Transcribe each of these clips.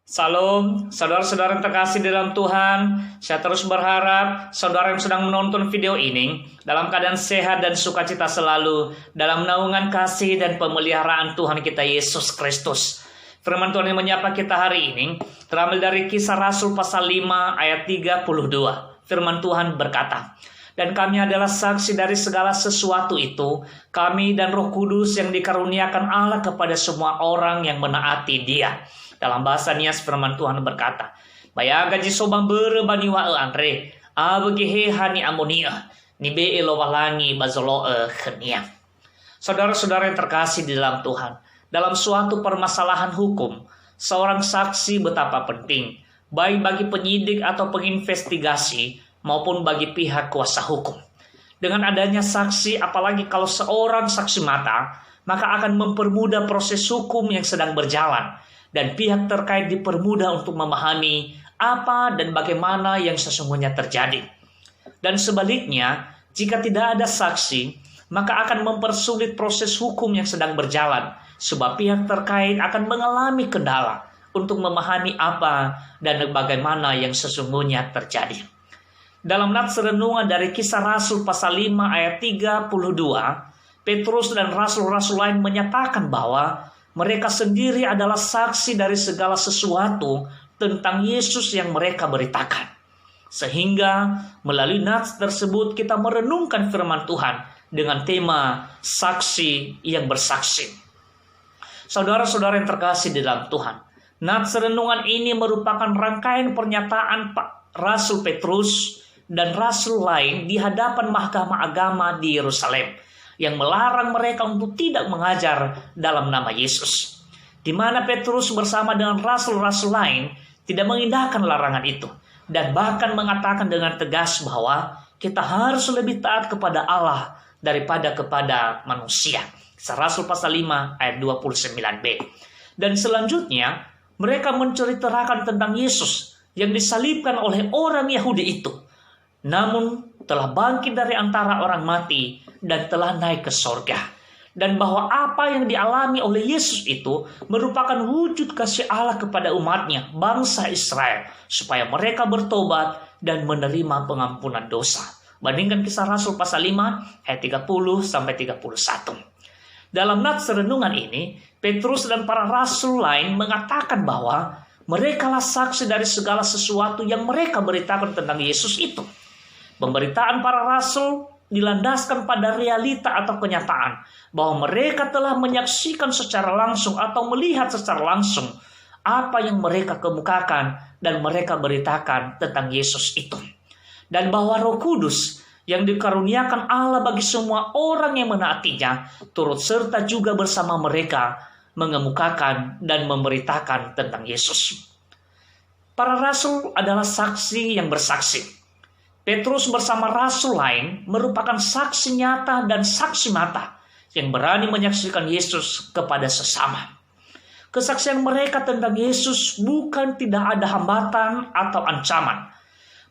Salam, saudara-saudara yang terkasih di dalam Tuhan. Saya terus berharap saudara yang sedang menonton video ini dalam keadaan sehat dan sukacita selalu dalam naungan kasih dan pemeliharaan Tuhan kita Yesus Kristus. Firman Tuhan yang menyapa kita hari ini terambil dari Kisah Rasul pasal 5 ayat 32. Firman Tuhan berkata, "Dan kami adalah saksi dari segala sesuatu itu, kami dan Roh Kudus yang dikaruniakan Allah kepada semua orang yang menaati Dia." Dalam bahasa Nias firman Tuhan berkata, "Bayaga jisobang berebaniwa andre, abegehe hani amonia, nibe elowalangi bazolo khenia." Saudara-saudara yang terkasih di dalam Tuhan, dalam suatu permasalahan hukum, seorang saksi betapa penting, baik bagi penyidik atau penginvestigasi maupun bagi pihak kuasa hukum. Dengan adanya saksi, apalagi kalau seorang saksi mata, maka akan mempermudah proses hukum yang sedang berjalan, dan pihak terkait dipermudah untuk memahami apa dan bagaimana yang sesungguhnya terjadi. Dan sebaliknya, jika tidak ada saksi, maka akan mempersulit proses hukum yang sedang berjalan, sebab pihak terkait akan mengalami kendala untuk memahami apa dan bagaimana yang sesungguhnya terjadi. Dalam nats renungan dari Kisah Rasul pasal 5 ayat 32, Petrus dan rasul-rasul lain menyatakan bahwa mereka sendiri adalah saksi dari segala sesuatu tentang Yesus yang mereka beritakan. Sehingga melalui nats tersebut kita merenungkan firman Tuhan dengan tema saksi yang bersaksi. Saudara-saudara yang terkasih di dalam Tuhan, nats renungan ini merupakan rangkaian pernyataan Rasul Petrus dan rasul lain di hadapan mahkamah agama di Yerusalem yang melarang mereka untuk tidak mengajar dalam nama Yesus. Di mana Petrus bersama dengan rasul-rasul lain tidak mengindahkan larangan itu dan bahkan mengatakan dengan tegas bahwa kita harus lebih taat kepada Allah daripada kepada manusia. Kisah Rasul pasal 5 ayat 29b. Dan selanjutnya mereka menceritakan tentang Yesus yang disalibkan oleh orang Yahudi itu, namun telah bangkit dari antara orang mati dan telah naik ke sorga. Dan bahwa apa yang dialami oleh Yesus itu merupakan wujud kasih Allah kepada umatnya, bangsa Israel, supaya mereka bertobat dan menerima pengampunan dosa. Bandingkan Kisah Rasul pasal 5 ayat 30-31. Dalam nats renungan ini, Petrus dan para rasul lain mengatakan bahwa merekalah saksi dari segala sesuatu yang mereka beritakan tentang Yesus itu. Pemberitaan para rasul dilandaskan pada realita atau kenyataan bahwa mereka telah menyaksikan secara langsung atau melihat secara langsung apa yang mereka kemukakan dan mereka beritakan tentang Yesus itu. Dan bahwa Roh Kudus yang dikaruniakan Allah bagi semua orang yang menaatinya turut serta juga bersama mereka mengemukakan dan memberitakan tentang Yesus. Para rasul adalah saksi yang bersaksi. Petrus bersama rasul lain merupakan saksi nyata dan saksi mata yang berani menyaksikan Yesus kepada sesama. Kesaksian mereka tentang Yesus bukan tidak ada hambatan atau ancaman,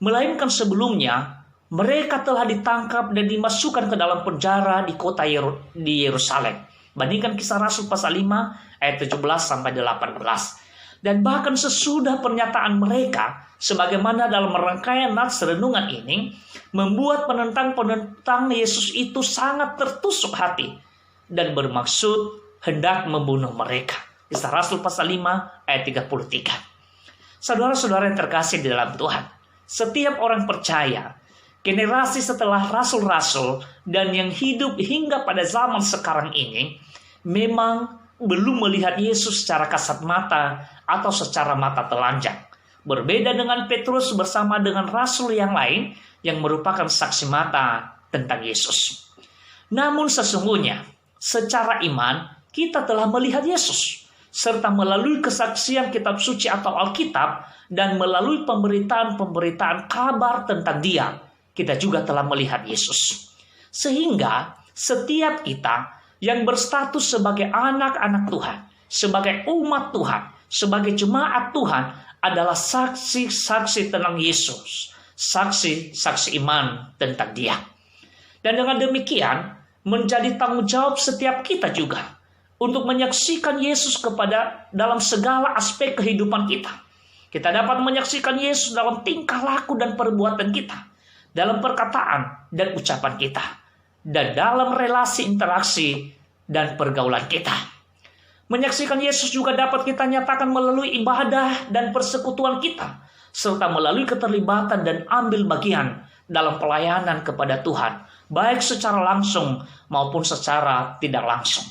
melainkan sebelumnya mereka telah ditangkap dan dimasukkan ke dalam penjara di kota di Yerusalem. Bandingkan Kisah Rasul pasal 5 ayat 17-18. Dan bahkan sesudah pernyataan mereka, sebagaimana dalam rangkaian nats renungan ini, membuat penentang-penentang Yesus itu sangat tertusuk hati dan bermaksud hendak membunuh mereka. Kisah Rasul pasal 5 ayat 33. Saudara-saudara yang terkasih di dalam Tuhan, setiap orang percaya, generasi setelah rasul-rasul dan yang hidup hingga pada zaman sekarang ini, memang belum melihat Yesus secara kasat mata atau secara mata telanjang. Berbeda dengan Petrus bersama dengan rasul yang lain yang merupakan saksi mata tentang Yesus. Namun sesungguhnya secara iman kita telah melihat Yesus, serta melalui kesaksian kitab suci atau Alkitab dan melalui pemberitaan-pemberitaan kabar tentang Dia, kita juga telah melihat Yesus. Sehingga setiap kita yang berstatus sebagai anak-anak Tuhan, sebagai umat Tuhan, sebagai jemaat Tuhan adalah saksi-saksi tentang Yesus, saksi-saksi iman tentang Dia. Dan dengan demikian menjadi tanggung jawab setiap kita juga untuk menyaksikan Yesus dalam segala aspek kehidupan kita. Kita dapat menyaksikan Yesus dalam tingkah laku dan perbuatan kita, dalam perkataan dan ucapan kita, dan dalam relasi interaksi dan pergaulan kita. Menyaksikan Yesus juga dapat kita nyatakan melalui ibadah dan persekutuan kita, serta melalui keterlibatan dan ambil bagian dalam pelayanan kepada Tuhan, baik secara langsung maupun secara tidak langsung.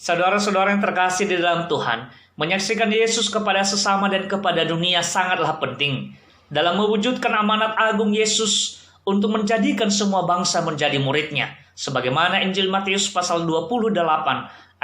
Saudara-saudara yang terkasih di dalam Tuhan, menyaksikan Yesus kepada sesama dan kepada dunia sangatlah penting dalam mewujudkan amanat agung Yesus untuk menjadikan semua bangsa menjadi muridnya, sebagaimana Injil Matius pasal 28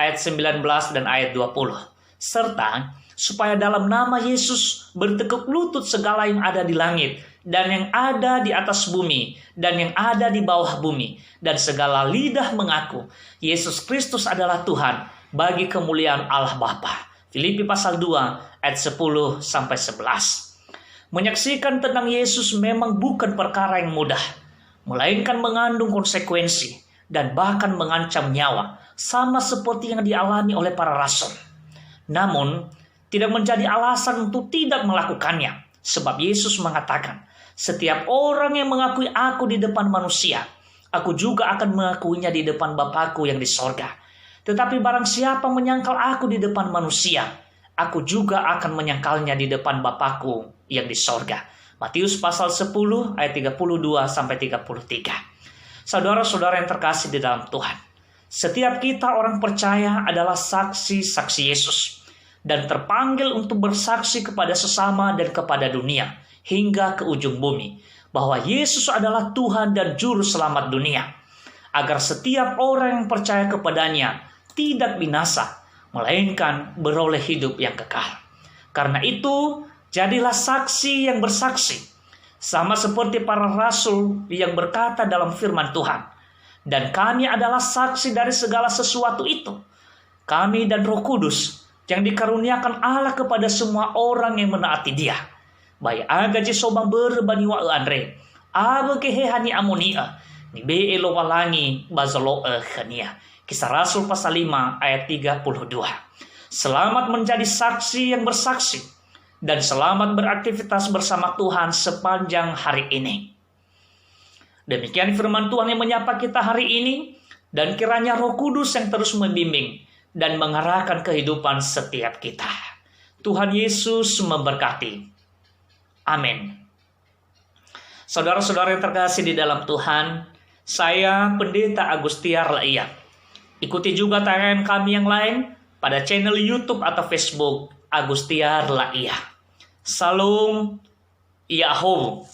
ayat 19 dan ayat 20. Serta supaya dalam nama Yesus bertekuk lutut segala yang ada di langit dan yang ada di atas bumi dan yang ada di bawah bumi, dan segala lidah mengaku Yesus Kristus adalah Tuhan bagi kemuliaan Allah Bapa. Filipi pasal 2 ayat 10 sampai 11. Menyaksikan tentang Yesus memang bukan perkara yang mudah, melainkan mengandung konsekuensi dan bahkan mengancam nyawa, sama seperti yang dialami oleh para rasul. Namun, tidak menjadi alasan untuk tidak melakukannya, sebab Yesus mengatakan, setiap orang yang mengakui aku di depan manusia, aku juga akan mengakuinya di depan Bapa-Ku yang di sorga. Tetapi barang siapa menyangkal aku di depan manusia, aku juga akan menyangkalnya di depan Bapa-Ku yang di sorga. Matius pasal 10 ayat 32 sampai 33. Saudara-saudara yang terkasih di dalam Tuhan, setiap kita orang percaya adalah saksi-saksi Yesus dan terpanggil untuk bersaksi kepada sesama dan kepada dunia hingga ke ujung bumi bahwa Yesus adalah Tuhan dan Juru Selamat dunia, agar setiap orang yang percaya kepadanya tidak binasa, melainkan beroleh hidup yang kekal. Karena itu, jadilah saksi yang bersaksi, sama seperti para rasul yang berkata dalam firman Tuhan, dan kami adalah saksi dari segala sesuatu itu. Kami dan Roh Kudus yang dikaruniakan Allah kepada semua orang yang menaati Dia. Baik aga jisobang berbaniwa andre, aba kehehani amonia, ni be elo walangi bazalo khania. Kisah Rasul pasal 5 ayat 32. Selamat menjadi saksi yang bersaksi dan selamat beraktivitas bersama Tuhan sepanjang hari ini. Demikian firman Tuhan yang menyapa kita hari ini, dan kiranya Roh Kudus yang terus membimbing dan mengarahkan kehidupan setiap kita. Tuhan Yesus memberkati. Amin. Saudara-saudara yang terkasih di dalam Tuhan, saya Pendeta Agustiar Laia. Ikuti juga tayangan kami yang lain pada channel YouTube atau Facebook Agustiar Laia. Salam Yahoo.